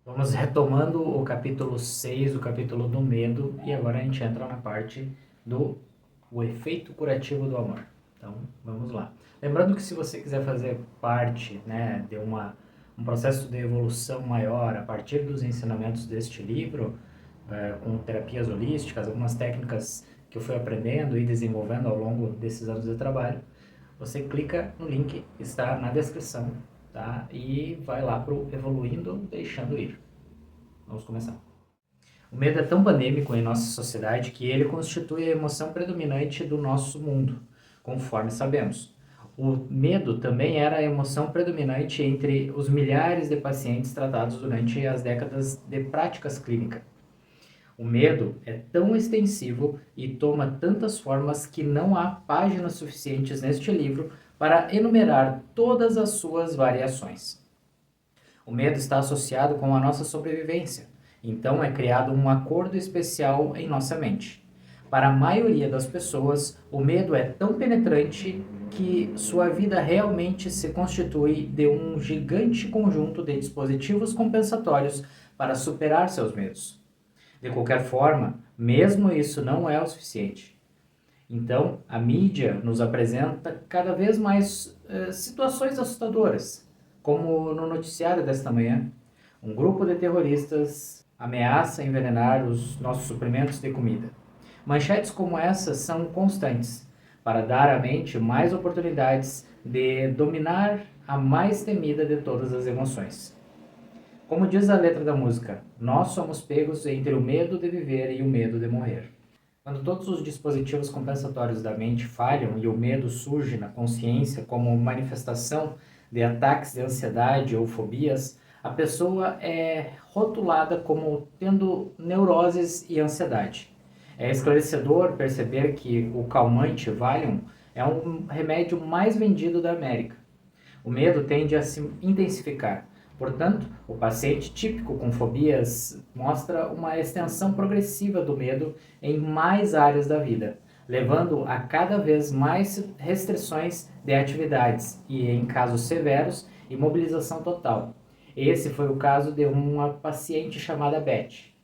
Vamos retomando o capítulo 6, o capítulo do medo, e agora a gente entra na parte do o efeito curativo do amor. Então, vamos lá. Lembrando que se você quiser fazer parte, né, de um processo de evolução maior a partir dos ensinamentos deste livro, com terapias holísticas, algumas técnicas que eu fui aprendendo e desenvolvendo ao longo desses anos de trabalho, você clica no link que está na descrição, tá? E vai lá para o Evoluindo Deixando Ir. Vamos começar. O medo é tão pandêmico em nossa sociedade que ele constitui a emoção predominante do nosso mundo, conforme sabemos. O medo também era a emoção predominante entre os milhares de pacientes tratados durante as décadas de práticas clínicas. O medo é tão extensivo e toma tantas formas que não há páginas suficientes neste livro para enumerar todas as suas variações. O medo está associado com a nossa sobrevivência, então é criado um acordo especial em nossa mente. Para a maioria das pessoas, o medo é tão penetrante que sua vida realmente se constitui de um gigante conjunto de dispositivos compensatórios para superar seus medos. De qualquer forma, mesmo isso não é o suficiente. Então, a mídia nos apresenta cada vez mais situações assustadoras, como no noticiário desta manhã. Um grupo de terroristas ameaça envenenar os nossos suprimentos de comida. Manchetes como essas são constantes, para dar à mente mais oportunidades de dominar a mais temida de todas as emoções. Como diz a letra da música, nós somos pegos entre o medo de viver e o medo de morrer. Quando todos os dispositivos compensatórios da mente falham e o medo surge na consciência como manifestação de ataques de ansiedade ou fobias, a pessoa é rotulada como tendo neuroses e ansiedade. É esclarecedor perceber que o calmante Valium é um remédio mais vendido da América. O medo tende a se intensificar. Portanto, o paciente típico com fobias mostra uma extensão progressiva do medo em mais áreas da vida, levando a cada vez mais restrições de atividades e, em casos severos, imobilização total. Esse foi o caso de uma paciente chamada Beth.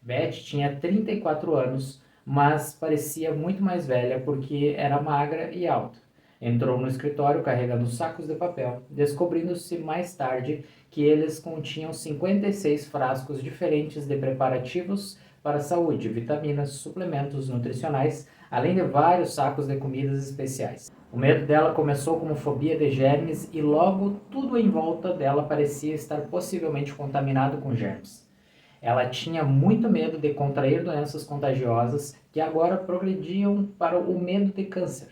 Beth tinha 34 anos, mas parecia muito mais velha porque era magra e alta. Entrou no escritório carregando sacos de papel, descobrindo-se mais tarde que eles continham 56 frascos diferentes de preparativos para a saúde, vitaminas, suplementos nutricionais, além de vários sacos de comidas especiais. O medo dela começou como fobia de germes e logo tudo em volta dela parecia estar possivelmente contaminado com germes. Ela tinha muito medo de contrair doenças contagiosas que agora progrediam para o medo de câncer.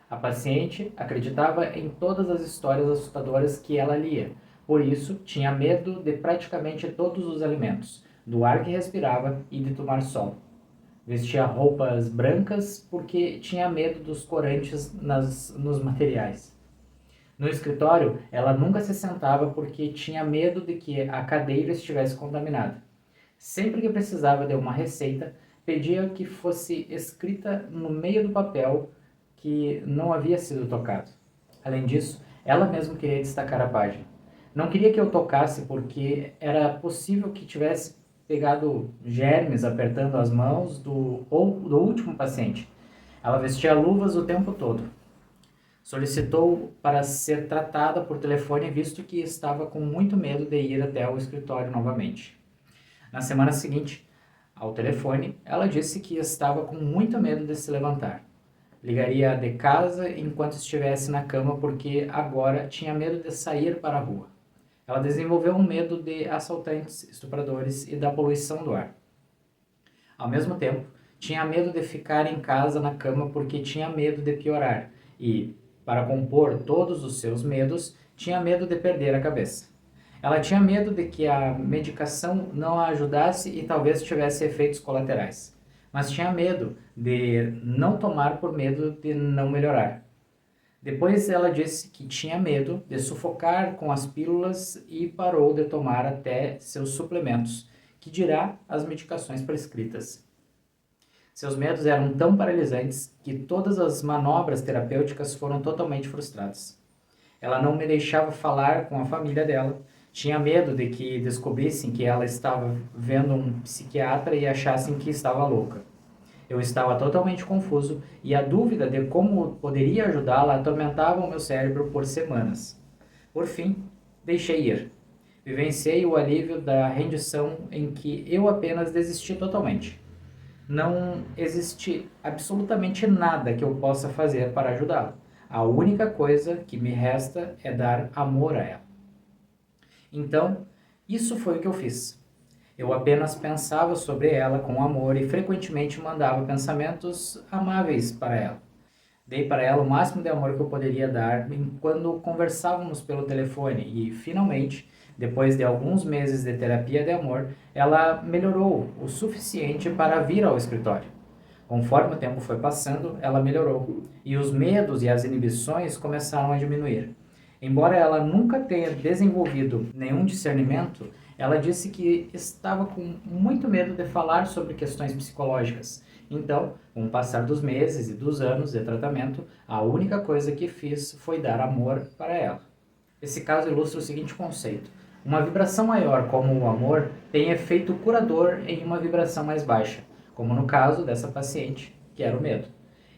A paciente acreditava em todas as histórias assustadoras que ela lia, por isso tinha medo de praticamente todos os alimentos, do ar que respirava e de tomar sol. Vestia roupas brancas porque tinha medo dos corantes nos materiais. No escritório, ela nunca se sentava porque tinha medo de que a cadeira estivesse contaminada. Sempre que precisava de uma receita, pedia que fosse escrita no meio do papel que não havia sido tocado. Além disso, ela mesma queria destacar a página. Não queria que eu tocasse porque era possível que tivesse pegado germes apertando as mãos do último paciente. Ela vestia luvas o tempo todo. Solicitou para ser tratada por telefone visto que estava com muito medo de ir até o escritório novamente. Na semana seguinte, ao telefone, ela disse que estava com muito medo de se levantar. Ligaria de casa enquanto estivesse na cama porque agora tinha medo de sair para a rua. Ela desenvolveu um medo de assaltantes, estupradores e da poluição do ar. Ao mesmo tempo, tinha medo de ficar em casa na cama porque tinha medo de piorar e, para compor todos os seus medos, tinha medo de perder a cabeça. Ela tinha medo de que a medicação não a ajudasse e talvez tivesse efeitos colaterais. Mas tinha medo de não tomar por medo de não melhorar. Depois ela disse que tinha medo de sufocar com as pílulas e parou de tomar até seus suplementos, que dirá as medicações prescritas. Seus medos eram tão paralisantes que todas as manobras terapêuticas foram totalmente frustradas. Ela não me deixava falar com a família dela, Tinha medo de que descobrissem que ela estava vendo um psiquiatra e achassem que estava louca. Eu estava totalmente confuso e a dúvida de como poderia ajudá-la atormentava o meu cérebro por semanas. Por fim, deixei ir. Vivenciei o alívio da rendição em que eu apenas desisti totalmente. Não existe absolutamente nada que eu possa fazer para ajudá-la. A única coisa que me resta é dar amor a ela. Então, isso foi o que eu fiz. Eu apenas pensava sobre ela com amor e frequentemente mandava pensamentos amáveis para ela. Dei para ela o máximo de amor que eu poderia dar quando conversávamos pelo telefone e, finalmente, depois de alguns meses de terapia de amor, ela melhorou o suficiente para vir ao escritório. Conforme o tempo foi passando, ela melhorou e os medos e as inibições começaram a diminuir. Embora ela nunca tenha desenvolvido nenhum discernimento, ela disse que estava com muito medo de falar sobre questões psicológicas. Então, com o passar dos meses e dos anos de tratamento, a única coisa que fiz foi dar amor para ela. Esse caso ilustra o seguinte conceito: uma vibração maior, como o amor, tem efeito curador em uma vibração mais baixa, como no caso dessa paciente, que era o medo.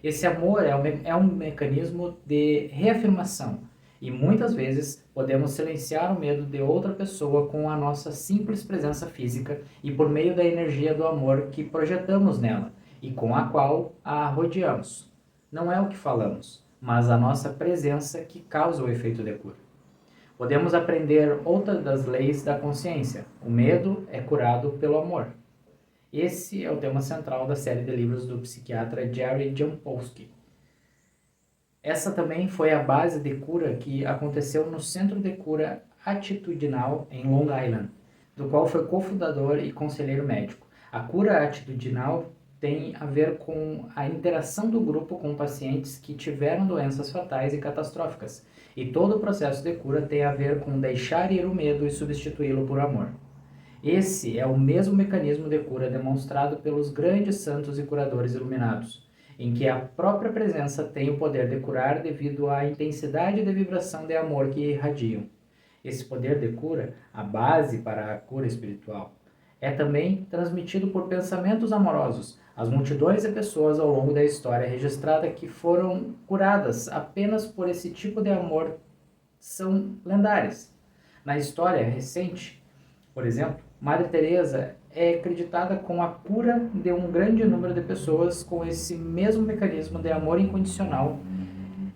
Esse amor é um mecanismo de reafirmação e muitas vezes podemos silenciar o medo de outra pessoa com a nossa simples presença física e por meio da energia do amor que projetamos nela e com a qual a rodeamos. Não é o que falamos, mas a nossa presença que causa o efeito de cura. Podemos aprender outra das leis da consciência. O medo é curado pelo amor. Esse é o tema central da série de livros do psiquiatra Jerry Jampolsky. Essa também foi a base de cura que aconteceu no Centro de Cura Atitudinal em Long Island, do qual foi cofundador e conselheiro médico. A cura atitudinal tem a ver com a interação do grupo com pacientes que tiveram doenças fatais e catastróficas, e todo o processo de cura tem a ver com deixar ir o medo e substituí-lo por amor. Esse é o mesmo mecanismo de cura demonstrado pelos grandes santos e curadores iluminados, em que a própria presença tem o poder de curar devido à intensidade de vibração de amor que irradiam. Esse poder de cura, a base para a cura espiritual, é também transmitido por pensamentos amorosos. As multidões de pessoas ao longo da história registrada que foram curadas apenas por esse tipo de amor são lendárias. Na história recente, por exemplo, Madre Teresa é acreditada com a cura de um grande número de pessoas com esse mesmo mecanismo de amor incondicional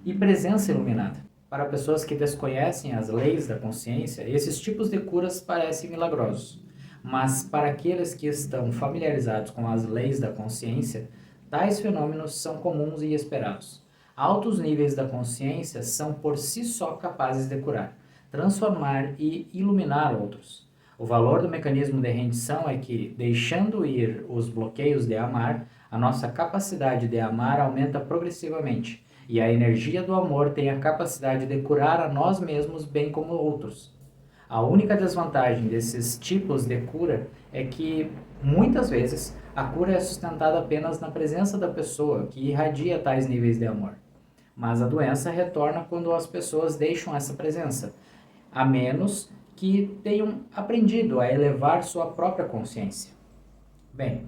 e presença iluminada. Para pessoas que desconhecem as leis da consciência, esses tipos de curas parecem milagrosos. Mas para aqueles que estão familiarizados com as leis da consciência, tais fenômenos são comuns e esperados. Altos níveis da consciência são por si só capazes de curar, transformar e iluminar outros. O valor do mecanismo de rendição é que, deixando ir os bloqueios de amar, a nossa capacidade de amar aumenta progressivamente, e a energia do amor tem a capacidade de curar a nós mesmos bem como outros. A única desvantagem desses tipos de cura é que, muitas vezes, a cura é sustentada apenas na presença da pessoa que irradia tais níveis de amor. Mas a doença retorna quando as pessoas deixam essa presença, a menos que tenham aprendido a elevar sua própria consciência. Bem,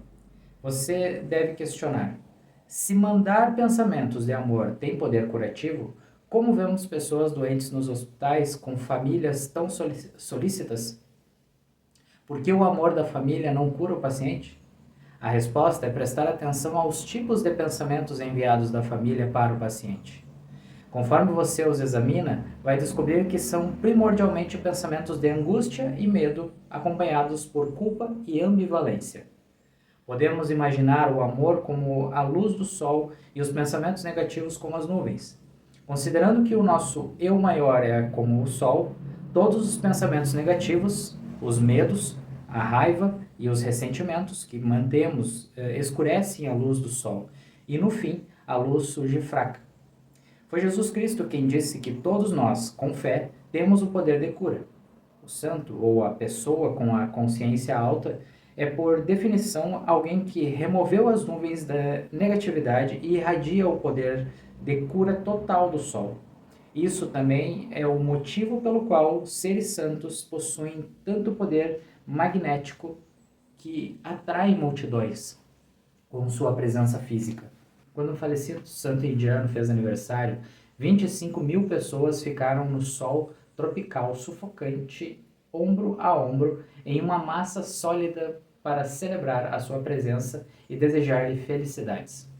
você deve questionar: se mandar pensamentos de amor tem poder curativo, como vemos pessoas doentes nos hospitais com famílias tão solícitas? Por que o amor da família não cura o paciente? A resposta é prestar atenção aos tipos de pensamentos enviados da família para o paciente. Conforme você os examina, vai descobrir que são primordialmente pensamentos de angústia e medo, acompanhados por culpa e ambivalência. Podemos imaginar o amor como a luz do sol e os pensamentos negativos como as nuvens. Considerando que o nosso eu maior é como o sol, todos os pensamentos negativos, os medos, a raiva e os ressentimentos que mantemos escurecem a luz do sol e, no fim, a luz surge fraca. Foi Jesus Cristo quem disse que todos nós, com fé, temos o poder de cura. O santo, ou a pessoa com a consciência alta, é por definição alguém que removeu as nuvens da negatividade e irradia o poder de cura total do sol. Isso também é o motivo pelo qual seres santos possuem tanto poder magnético que atrai multidões com sua presença física. Quando o falecido santo indiano fez aniversário, 25 mil pessoas ficaram no sol tropical sufocante, ombro a ombro, em uma massa sólida para celebrar a sua presença e desejar-lhe felicidades.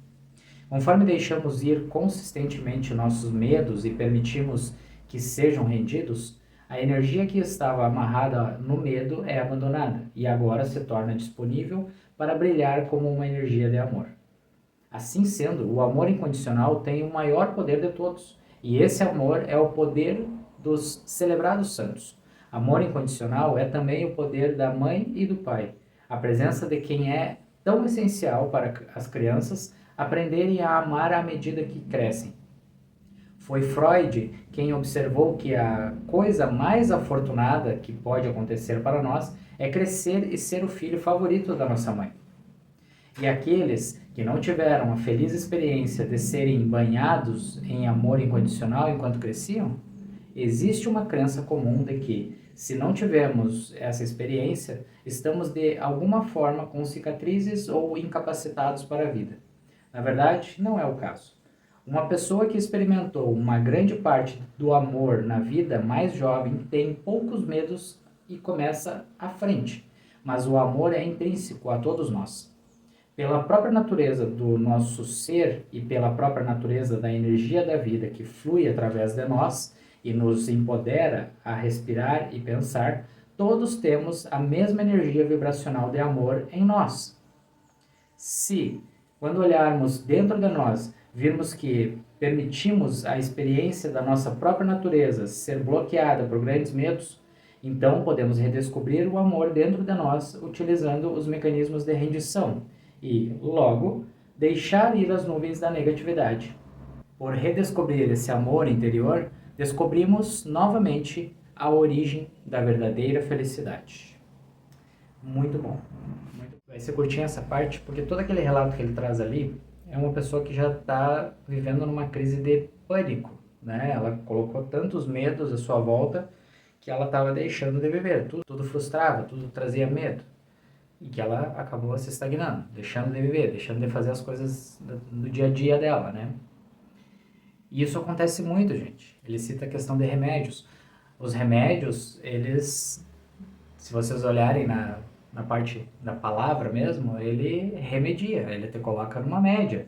Conforme deixamos ir consistentemente nossos medos e permitimos que sejam rendidos, a energia que estava amarrada no medo é abandonada e agora se torna disponível para brilhar como uma energia de amor. Assim sendo, o amor incondicional tem o maior poder de todos, e esse amor é o poder dos celebrados santos. Amor incondicional é também o poder da mãe e do pai, a presença de quem é tão essencial para as crianças aprenderem a amar à medida que crescem. Foi Freud quem observou que a coisa mais afortunada que pode acontecer para nós é crescer e ser o filho favorito da nossa mãe. E aqueles que não tiveram a feliz experiência de serem banhados em amor incondicional enquanto cresciam, existe uma crença comum de que, se não tivermos essa experiência, estamos de alguma forma com cicatrizes ou incapacitados para a vida. Na verdade, não é o caso. Uma pessoa que experimentou uma grande parte do amor na vida mais jovem tem poucos medos e começa à frente, mas o amor é intrínseco a todos nós. Pela própria natureza do nosso ser e pela própria natureza da energia da vida que flui através de nós e nos empodera a respirar e pensar, todos temos a mesma energia vibracional de amor em nós. Se, quando olharmos dentro de nós, virmos que permitimos a experiência da nossa própria natureza ser bloqueada por grandes medos, então podemos redescobrir o amor dentro de nós utilizando os mecanismos de rendição e, logo, deixar ir as nuvens da negatividade. Por redescobrir esse amor interior, descobrimos novamente a origem da verdadeira felicidade. Muito bom. Vai ser curtinho essa parte, porque todo aquele relato que ele traz ali é uma pessoa que já está vivendo numa crise de pânico, né? Ela colocou tantos medos à sua volta que ela estava deixando de viver. Tudo frustrava, tudo trazia medo. E que ela acabou se estagnando, deixando de viver, deixando de fazer as coisas do dia a dia dela, né? E isso acontece muito, gente. Ele cita a questão de remédios. Os remédios, eles, se vocês olharem na parte da palavra mesmo, ele remedia, ele te coloca numa média.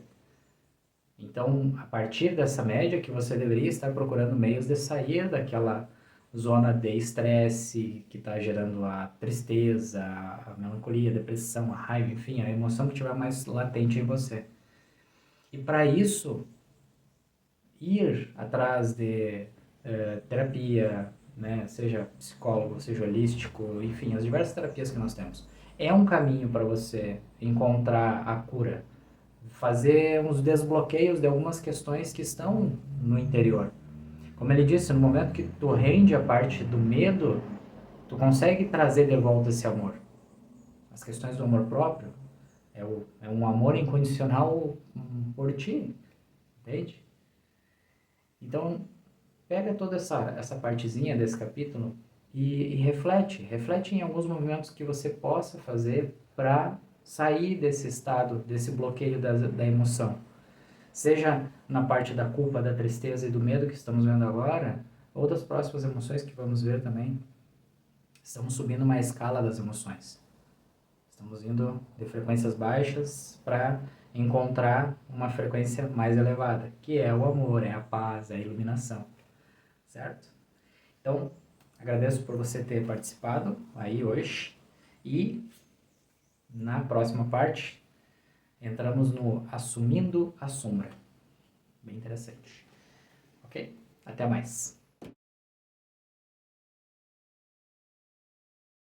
Então, a partir dessa média que você deveria estar procurando meios de sair daquela zona de estresse que está gerando a tristeza, a melancolia, a depressão, a raiva, enfim, a emoção que estiver mais latente em você. E para isso, ir atrás de terapia, né, seja psicólogo, seja holístico, enfim, as diversas terapias que nós temos, é um caminho para você encontrar a cura, fazer uns desbloqueios de algumas questões que estão no interior. Como ele disse, no momento que tu rende a parte do medo, tu consegue trazer de volta esse amor. As questões do amor próprio é um amor incondicional por ti, entende? Então, pega toda essa partezinha desse capítulo e reflete em alguns movimentos que você possa fazer para sair desse estado, desse bloqueio da emoção. Seja na parte da culpa, da tristeza e do medo que estamos vendo agora, ou das próximas emoções que vamos ver também. Estamos subindo uma escala das emoções. Estamos indo de frequências baixas para encontrar uma frequência mais elevada, que é o amor, é a paz, é a iluminação, certo? Então, agradeço por você ter participado aí hoje e na próxima parte entramos no Assumindo a Sombra. Bem interessante. Ok? Até mais.